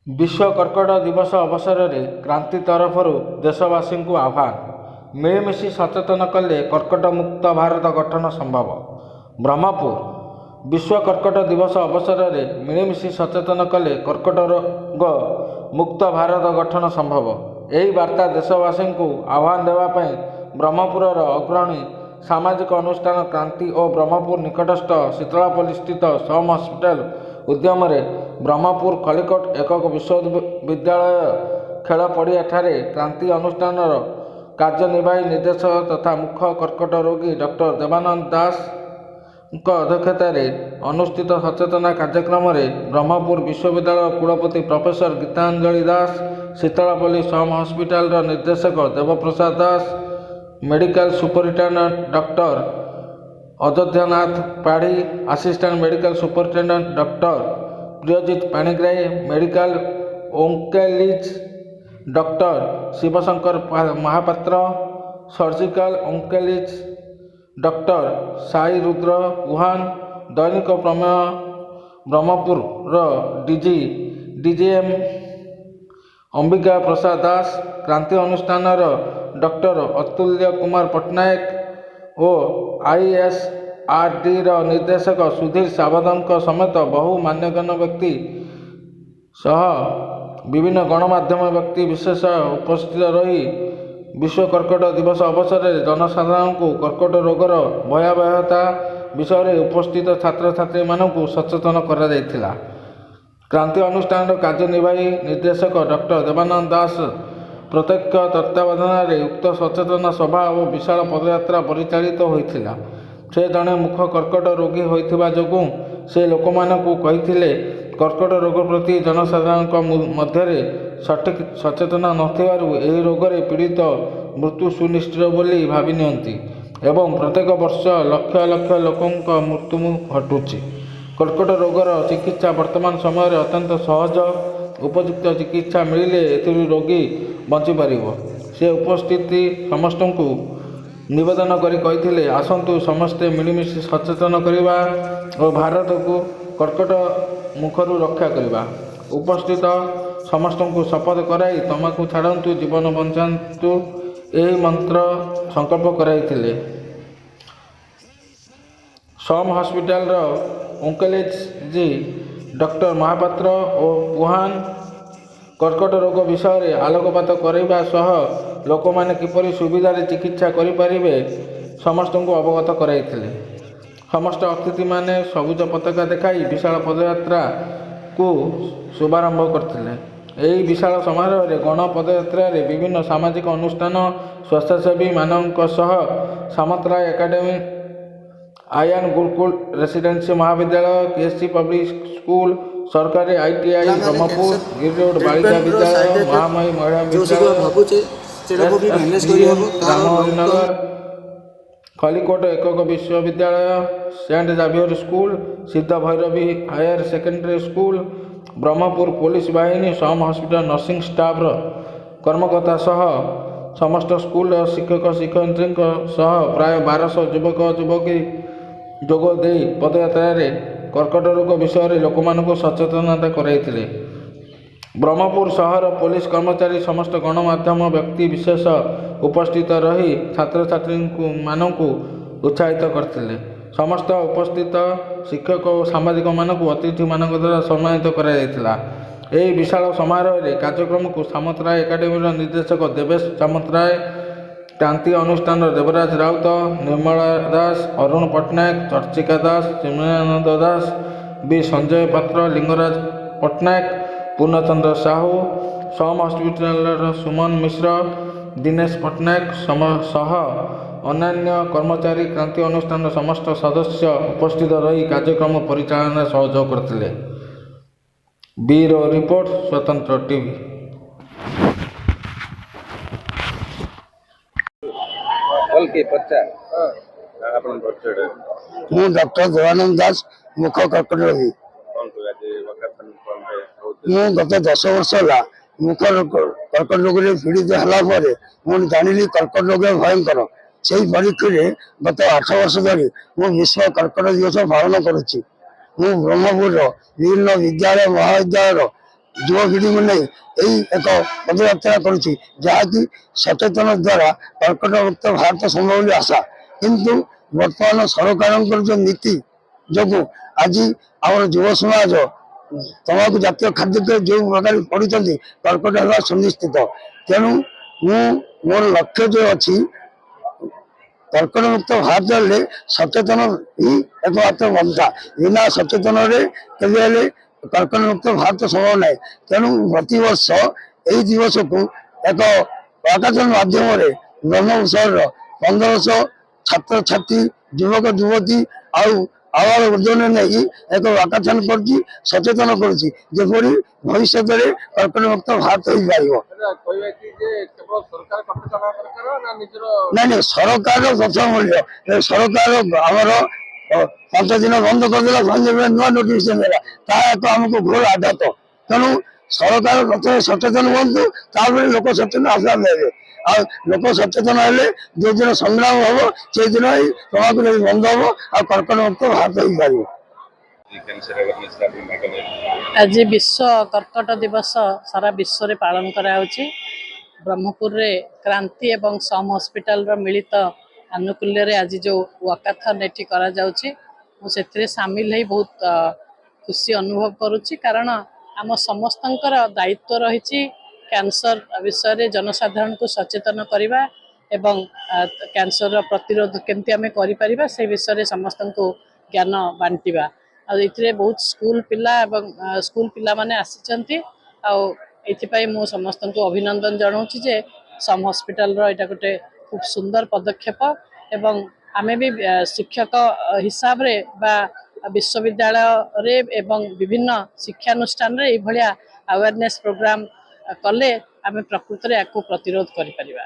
विश्व कर्कट दिवस अवसर में क्रांति तरफर देशवासी को आह्वान। मिलमिशी सचेतन कले कर्कट मुक्त भारत गठन संभव। ब्रह्मपुर विश्व कर्कट दिवस अवसर में मिलमिशी सचेतन कले कर्कट रोग मुक्त भारत गठन संभव। यही वार्ता देशवासी को आह्वान देवाई ब्रह्मपुर अग्रणी सामाजिक अनुष्ठान क्रांति और ब्रह्मपुर निकटस्थ शीतलापल्ली स्थित सम हस्पिटाल उद्यम ब्रह्मपुर कलिकट एकक विश्वविद्यालय खेल पड़िया क्रांति अनुष्ठान कार्यनिर्वाही निर्देशक तथा मुख्य कर्कट रोगी डॉक्टर देवानंद दास अध्यक्षतार अनुष्ठित सचेतना कार्यक्रम में ब्रह्मपुर विश्वविद्यालय कुलपति professor Gitanjali Das, Sitalapalli SUM hospital निर्देशक Debaprasad Das, medical superintendent doctor Ayodhyanath Padhi, assistant medical superintendent doctor Priyajit Panigrahi, medical oncologist doctor Shivashankar Mahapatra, surgical oncologist doctor Sai Rudra Guhan, Dainik Prameya Brahmapur DGM Ambika Prasad Das, क्रांति अनुष्ठान डॉक्टर अतुल्य कुमार पट्टनायक और आईएसआरडी निर्देशक सुधीर सावधन समेत बहु मान्यगण्य व्यक्ति सह विभिन्न गणमाध्यम व्यक्ति विशेष उपस्थित रही विश्व कर्कट दिवस अवसर में जनसाधारण को कर्कट रोगर भयावहता विषय उपस्थित छात्र छात्री मानू सचेतन करा जायथिला। क्रांति अनुष्ठान कार्यनिर्वाही निर्देशक डॉक्टर देवानंद दास प्रत्यक्ष तत्वावधान में उक्त सचेतना सभा और विशाल पदयात्रा परिचालित होता। से जड़े मुख्य कर्कट रोगी होइथिबा जोगु से लोक मानकु कहिथिले कर्कट रोग प्रति जनसाधारण मध्य सठिक सचेतना नथिबारु एही रोग रे पीड़ित मृत्यु सुनिश्चित बोली भावी नियंती एवं प्रत्येक वर्ष लक्ष लक्ष लोकंक मृत्यु घटुची। कर्कट रोगर चिकित्सा वर्तमान समय अत्यंत सहज, उपयुक्त चिकित्सा मिले एथिरु रोगी बंची पारिबो। से उपस्थिति समस्त को निवेदन करी कहिथिले आसंतु समस्ते मिलमिशि सचेतन करिबा और भारत को कर्कट मुखरू रक्षा करिबा। उपस्थित समस्त को शपथ कराई तमाकू छाड़तु जीवन बंचातु यही मंत्र संकल्प कराइथिले। सम हस्पिटाल ओंकोलॉजी डॉक्टर महापात्र और गुहान कर्कट रोग विषय में आलोकपात करने सह लोक मैंने किपरि सुविधार चिकित्सा करें समस्त को अवगत कराइथिले। समस्त अतिथि माने सबुज पताका देखाई विशाल पदयात्रा को शुभारंभ करथिले। यही विशाल समारोह में गण पदयात्रा विभिन्न सामाजिक अनुष्ठान स्वेच्छासेवी मानक सह सामंतराय एकाडेमी, आयान गुरुकुल रेसिडेंसी महाविद्यालय, केएससी पब्लिक स्कूल, सरकारी आईटीआई ब्रह्मपुर, गिर रोड बालिका विद्यालय, महामाई महिला विद्यालय, कलिकोट एकक विश्वविद्यालय, Saint Xavier school, Siddha Bhairavi higher secondary school, Brahmapur police बाहिनी, सम हस्पिटाल नर्सिंग स्टाफ कर्मकर्ता सह समस्त स्कूल शिक्षक शिक्षयित्री सह प्राय 1200 युवक युवकी जोग दे पदयात्रा कर्कट रोग विषय में लोक मानक सचेतनता कराइथिले। ब्रह्मपुर शहर पुलिस कर्मचारी समस्त गणमाध्यम व्यक्ति विशेष उपस्थित रही छात्र छात्री मानू उत्साहित करथिले। समस्त उपस्थित शिक्षक और सामाजिक मानक अतिथि मान द्वारा सम्मानित करा जायथिला। यही विशाल समारोह में कार्यक्रम को सामंतराय एकाडेमी निर्देशक देवेश सामंतराय, क्रांति अनुष्ठान देवराज राउत, निर्मला दास, अरुण पट्टनायक, चर्चिका दास, चिन्मयानंद दास, बी संजय पात्र, लिंगराज पट्टनायक, पूर्णचंद्र साहू, सम हस्पिटाल सुमन मिश्र, दिनेश पट्टनायक सह अन्य कर्मचारी क्रांति अनुष्ठान समस्त सदस्य उपस्थित रही कार्यक्रम परिचालन सहयोग करथिले। ब्यूरो रिपोर्ट स्वतंत्र टीवी। ମୁଁ ଡକ୍ଟର ଦେବାନନ୍ଦ ଦାସ, ମୁଖ୍ୟ କର୍କଟ ରୋଗୀ। ମୁଁ ଗତ 10 ବର୍ଷ ହେଲା ମୁଖ୍ୟ କର୍କଟ ରୋଗରେ ପୀଡ଼ିତ ହେଲା ପରେ ମୁଁ ଜାଣିଲି କର୍କଟ ରୋଗ ଭୟଙ୍କର। ସେହି ପରିପ୍ରେକ୍ଷୀରେ ଗତ 8 ବର୍ଷ ଧରି ମୁଁ ବିଶ୍ୱ କର୍କଟ ଦିବସ ପାଳନ କରୁଛି। ମୁଁ ବ୍ରହ୍ମପୁରର ବିଭିନ୍ନ ବିଦ୍ୟାଳୟ ମହାବିଦ୍ୟାଳୟର ଯୁବପିଢ଼ିଙ୍କୁ ନେଇ ଏହି ଏକ ପଦଯାତ୍ରା କରୁଛି, ଯାହାକି ସଚେତନ ଦ୍ୱାରା କର୍କଟ ମୁକ୍ତ ଭାରତ ସମ୍ଭବ ବୋଲି ଆଶା। କିନ୍ତୁ ବର୍ତ୍ତମାନ ସରକାରଙ୍କର ଯେଉଁ ନୀତି ଯୋଗୁଁ ଆଜି ଆମର ଯୁବ ସମାଜ ତମାଖୁ ଜାତୀୟ ଖାଦ୍ୟ ଯେଉଁ ପ୍ରକାର ପଡୁଛନ୍ତି କର୍କଟ ହେବା ସୁନିଶ୍ଚିତ। ତେଣୁ ମୁଁ ମୋର ଲକ୍ଷ୍ୟ ଯେ ଅଛି କର୍କଟ ମୁକ୍ତ ଭାରତ ହେଲେ ସଚେତନ ହିଁ एकमात्र बंधा बिना सचेतन केवे हेले कर्कट मुक्त भारत संभव ना। तेणु प्रतिवर्ष यही दिवस को एक वाकाथन माध्यम ब्रह्मोत्सव 1500 छात्र छात्री युवक युवती आवार उद्यन नहीं एक वाकाथन कर सचेतन करपरी भविष्य में कर्कट मुक्त भारत हो पार। नहीं सरकार प्रथम मूल्य सरकार आमर 5 दिन बंद करदेला नुआ नोटिफिकेशन देला एक आमको घोर आघात। तेणु सरकार प्रथम सचेतन हूँ लोक सचेतन आशा देवे आ लोक सचेतन हेले जो दिन संग्राम हम से दिन ही तमाकू बंद हम आ कर्कट मुक्त भारत हो पार। आज विश्व कर्कट दिवस सारा विश्व रे पालन करा होची। ब्रह्मपुर रे क्रांति एवं सम हॉस्पिटल रो मिलित आनुकूल्य रे आज जो वाकाथन एठी करा जाउची मु सेथिरे शामिल है बहुत खुशी अनुभव करुची। कारण आम समस्तंकर दायित्व रही कैंसर विषय रे जनसाधारण को सचेतन करवा एवं कैंसर प्रतिरोध केमती आमे करि परिबा से विषय रे समस्त को ज्ञान बांटिबा। ये बहुत स्कूल पिला एवं स्कूल पिला माने आसीचंती आउ मु समस्त को अभिनंदन जनाऊँ जे सम हॉस्पिटल रो एटा गोटे खूब सुंदर पदक्षेप एवं आमे भी शिक्षक हिसाब रे बा विश्वविद्यालय रे एवं विभिन्न शिक्षानुष्ठान रे भलिया अवेयरनेस प्रोग्राम कले आमे प्रकृत रे याकू प्रतिरोध करि परिबा।